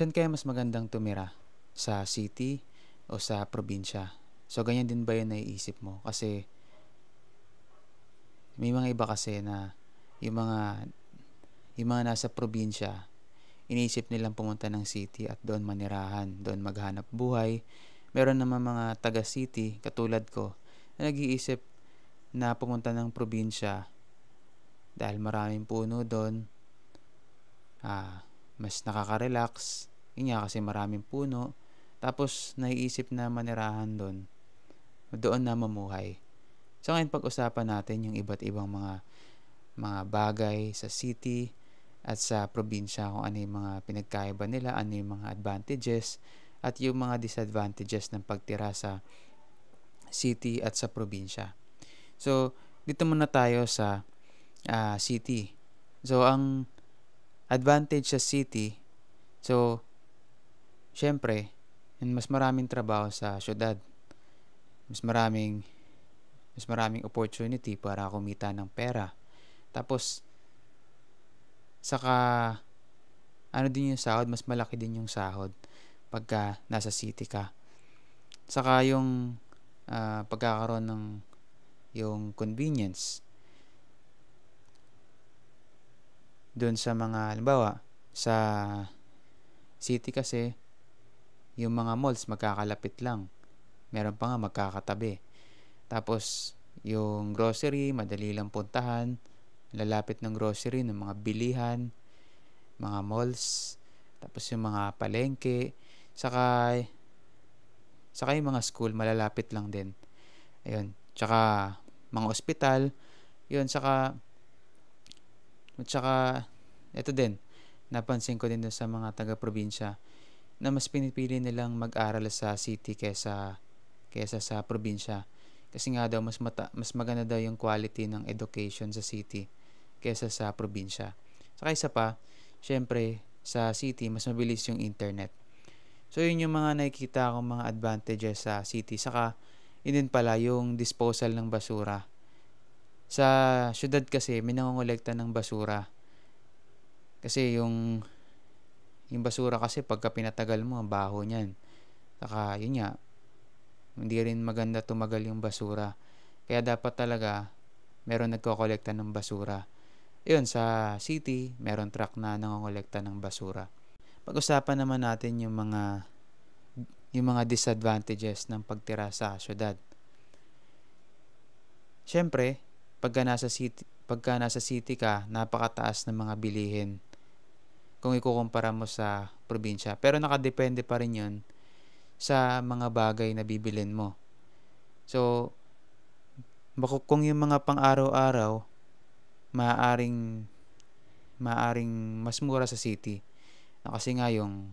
Saan kaya mas magandang tumira? Sa city o sa probinsya? So, ganyan din ba yung naiisip mo? Kasi may mga iba kasi na yung mga, yung mga nasa probinsya, iniisip nilang pumunta ng city at doon manirahan, doon maghanap buhay. Meron naman mga taga-city, katulad ko, na nag-iisip na pumunta ng probinsya dahil maraming puno doon, mas nakaka-relax. Yun nga kasi maraming puno. Tapos naiisip na manirahan doon, doon na mamuhay. So ngayon pag-usapan natin yung iba't ibang mga bagay sa city at sa probinsya, kung ano yung mga pinagkaiba nila, ano yung mga advantages at yung mga disadvantages ng pagtira sa city at sa probinsya. So dito muna tayo sa city. So ang advantage sa city, so syempre, mas maraming trabaho sa syudad. Mas maraming mas maraming opportunity para kumita ng pera. Tapos saka ano din yung sahod, mas malaki din yung sahod pagka nasa city ka. Saka yung pagkakaroon ng yung convenience doon sa mga, halimbawa, sa city kasi yung mga malls magkakalapit lang. Meron pa nga magkakatabi. Tapos yung grocery, madali lang puntahan. Lalapit ng grocery, ng mga bilihan, mga malls, tapos yung mga palengke, saka yung mga school, malalapit lang din. Ayun. Tsaka mga ospital, yun, tsaka ito din, napansin ko din sa mga taga-probinsya na mas pinipili nilang mag-aral sa city kesa sa probinsya. Kasi nga daw mas maganda daw yung quality ng education sa city kesa sa probinsya. Saka isa pa, syempre sa city mas mabilis yung internet. So yun yung mga nakikita kong mga advantages sa city. Saka yun din pala yung disposal ng basura. Sa syudad kasi may nangongolekta ng basura. Kasi yung basura kasi pagka pinatagal mo, ang baho niyan. Saka yun nga, hindi rin maganda tumagal yung basura. Kaya dapat talaga meron nagkokolekta ng basura. Yun, sa city, meron truck na nangongolekta ng basura. Pag-usapan naman natin yung mga disadvantages ng pagtira sa syudad. Siyempre, pagka nasa city ka, napakataas ng mga bilihin kung ikukumpara mo sa probinsya. Pero nakadepende pa rin yun sa mga bagay na bibilin mo. So, kung yung mga pang-araw-araw, maaaring mas mura sa city. Kasi nga yung,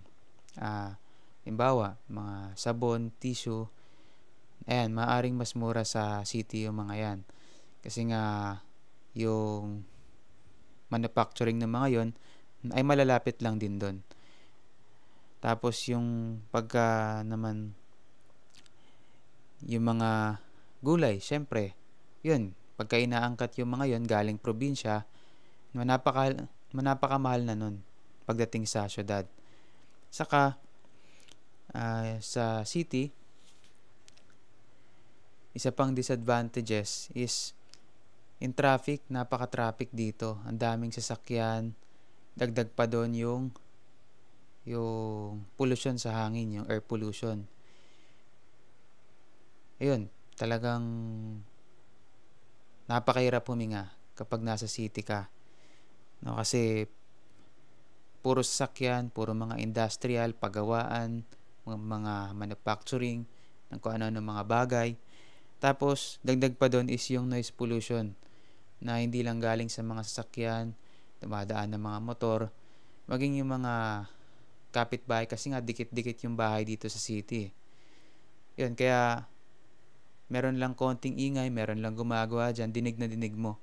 halimbawa, mga sabon, tissue, ayan, maaaring mas mura sa city yung mga yan. Kasi nga, yung manufacturing ng mga yon ay malalapit lang din doon. Tapos yung pagka naman yung mga gulay, syempre, yun, pagka inaangkat yung mga yon galing probinsya, manapakamahal na nun pagdating sa syudad. Saka sa city, isa pang disadvantages is in traffic, napaka-traffic dito. Ang daming sasakyan, dagdag pa doon yung pollution sa hangin, yung air pollution. Ayun, talagang napakahirap huminga kapag nasa city ka. No, kasi puro sasakyan, puro mga industrial, pagawaan, mga manufacturing, ng kung ano-ano mga bagay. Tapos, dagdag pa doon is yung noise pollution na hindi lang galing sa mga sasakyan, dumadaan ng mga motor, maging yung mga kapitbahay kasi nga dikit-dikit yung bahay dito sa city. Yun, kaya meron lang konting ingay, meron lang gumagawa dyan, dinig na dinig mo.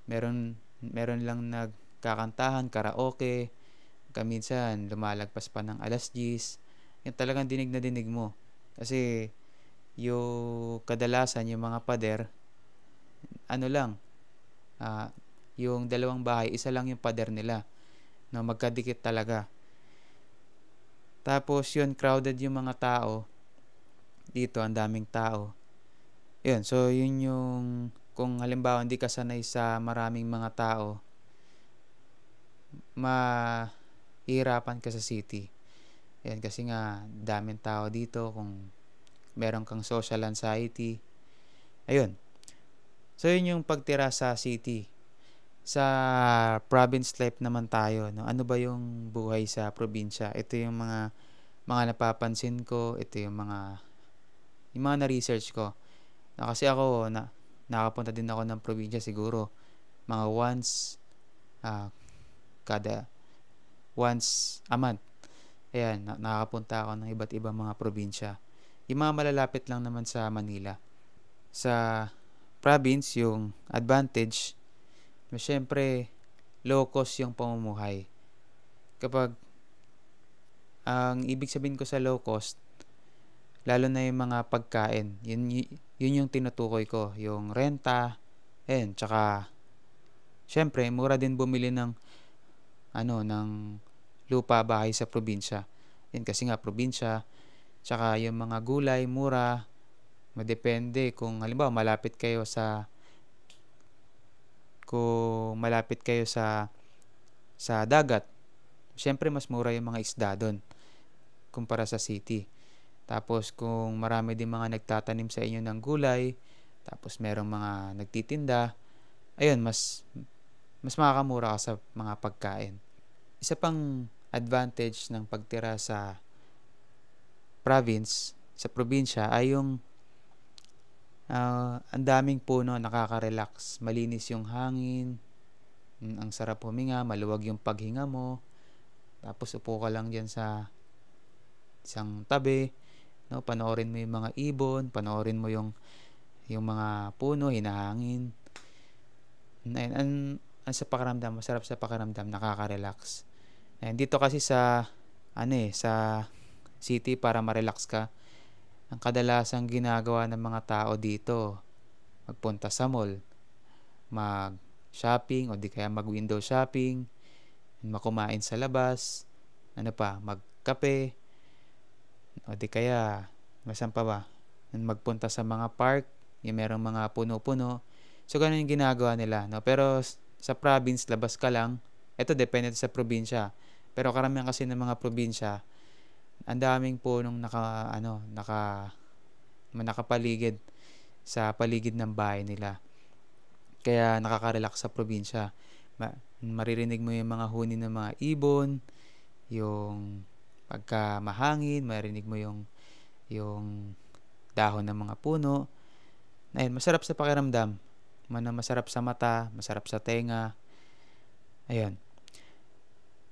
Meron lang nagkakantahan, karaoke, kaminsan lumalagpas pa ng alas 10. Yan talagang dinig na dinig mo. Kasi yung kadalasan yung mga pader, ano lang, yung dalawang bahay, isa lang yung pader nila. No, magkadikit talaga. Tapos yun, crowded yung mga tao. Dito, ang daming tao. Yun, so yun yung, kung halimbawa hindi ka sanay sa maraming mga tao, mahihirapan ka sa city. Yan, kasi nga, daming tao dito. Kung meron kang social anxiety. Ayun. So, yun yung pagtira sa city. Sa province life naman tayo, no? Ano ba yung buhay sa probinsya? Ito yung mga napapansin ko, ito yung mga na-research ko. Kasi ako, nakapunta din ako ng probinsya siguro mga ah, kada once a month. Ayan, nakakapunta ako ng iba't ibang mga probinsya. Yung mga malalapit lang naman sa Manila. Sa province, yung advantage, syempre, low cost yung pamumuhay. Kapag, ang ibig sabihin ko sa low cost, lalo na yung mga pagkain, yun yung tinutukoy ko. Yung renta, tsaka, syempre, mura din bumili ng lupa, bahay sa probinsya. Kasi nga, probinsya, tsaka yung mga gulay, mura, madepende kung halimbawa malapit kayo sa dagat, syempre mas mura yung mga isda doon kumpara sa city. Tapos kung marami din mga nagtatanim sa inyo ng gulay, tapos merong mga nagtitinda, ayun, mas makakamura ka sa mga pagkain. Isa pang advantage ng pagtira sa probinsya ay yung ang daming puno, nakaka-relax, malinis yung hangin, ang sarap huminga, maluwag yung paghinga mo, tapos upo ka lang dyan sa isang tabi, no? Panoorin mo yung mga ibon, panoorin mo yung mga puno, hinahangin. Sa pakiramdam, masarap sa pakiramdam, nakaka-relax. Dito kasi sa city, para ma-relax ka, ang kadalasang ginagawa ng mga tao dito, magpunta sa mall, mag-shopping o di kaya mag-window shopping, makumain sa labas, magkape, o di kaya, masan pa ba, magpunta sa mga park, yung merong mga puno-puno. So, ganun yung ginagawa nila. No? Pero sa province, labas ka lang. Ito, depende sa probinsya. Pero karamihan kasi ng mga probinsya, ang daming punong nakapaligid sa paligid ng bahay nila. Kaya nakaka-relax sa probinsya. Maririnig mo yung mga huni ng mga ibon, yung pagka mahangin, maririnig mo yung dahon ng mga puno. Masarap sa pakiramdam. Masarap sa mata, masarap sa tenga. Ayun.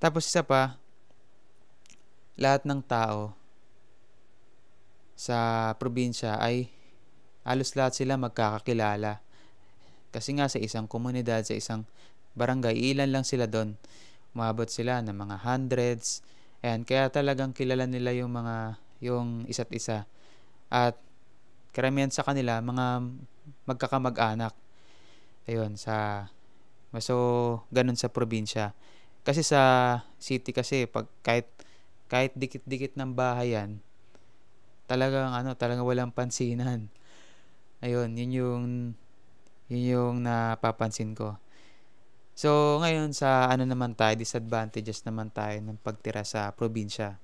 Tapos isa pa, lahat ng tao sa probinsya ay halos lahat sila magkakakilala. Kasi nga sa isang komunidad, sa isang barangay, ilan lang sila doon. Umabot sila ng mga hundreds. Kaya talagang kilala nila yung isa't isa. At karamihan sa kanila, mga magkakamag-anak. So, ganun sa probinsya. Kasi sa city kasi, kahit dikit-dikit ng bahay yan, talagang walang pansinan. Ayun, yun yung napapansin ko. So, ngayon sa disadvantages naman tayo ng pagtira sa probinsya.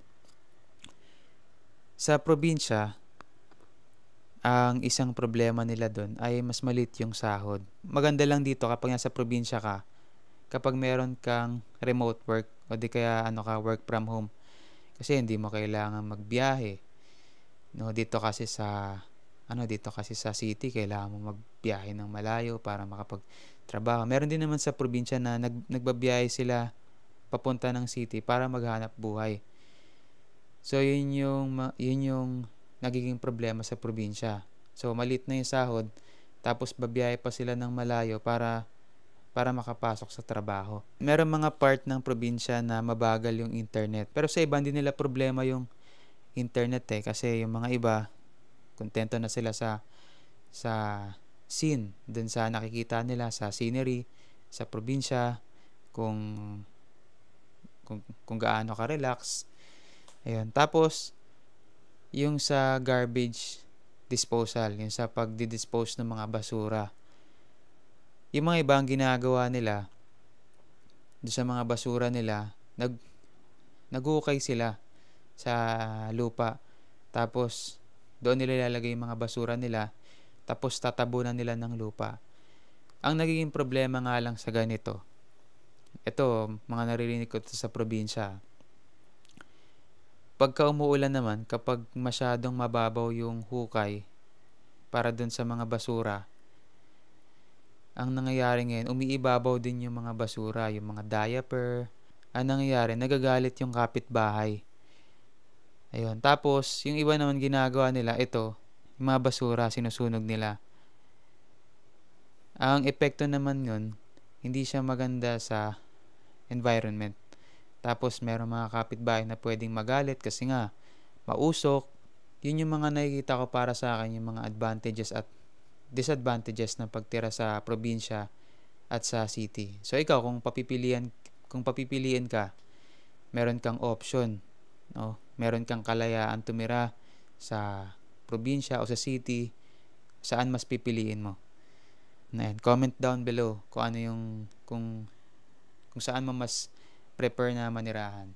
Sa probinsya, ang isang problema nila doon ay mas maliit yung sahod. Maganda lang dito kapag nasa probinsya ka, kapag meron kang remote work o di kaya work from home. Kasi hindi mo kailangan magbiyahe. No, dito kasi sa city, kailangan mo magbiyahe ng malayo para makapagtrabaho. Meron din naman sa probinsya na nagbabiyahe sila papunta ng city para maghanap buhay. So yun yung nagiging problema sa probinsya. So maliit na yung sahod, tapos babiyahe pa sila ng malayo para makapasok sa trabaho. Meron mga part ng probinsya na mabagal yung internet. Pero sa iba, hindi nila problema yung internet kasi yung mga iba, kontento na sila sa scene, dun sa nakikita nila, sa scenery, sa probinsya, kung gaano ka relax. Ayun. Tapos, yung sa garbage disposal, yung sa pagdi-dispose ng mga basura. Yung mga ibang ginagawa nila, doon sa mga basura nila, nagukay sila sa lupa. Tapos, doon nila ilalagay yung mga basura nila. Tapos, tatabunan nila ng lupa. Ang nagiging problema nga lang sa ganito, ito, mga naririnig ko sa probinsya. Pagka umuulan naman, kapag masyadong mababaw yung hukay para dun sa mga basura, ang nangyayari ngayon, umiibabaw din yung mga basura, yung mga diaper. Ang nangyayari, nagagalit yung kapitbahay. Ayun. Tapos, yung iba naman ginagawa nila, ito, yung mga basura, sinusunog nila. Ang epekto naman nun, hindi siya maganda sa environment. Tapos, meron mga kapitbahay na pwedeng magalit kasi nga, mausok. Yun yung mga nakikita ko para sa akin, yung mga advantages at disadvantages ng pagtira sa probinsya at sa city. So ikaw, kung papipiliin ka, meron kang option, no? Meron kang kalayaan tumira sa probinsya o sa city, saan mas pipiliin mo? Ayan, comment down below kung ano yung kung saan mo mas prefer na manirahan.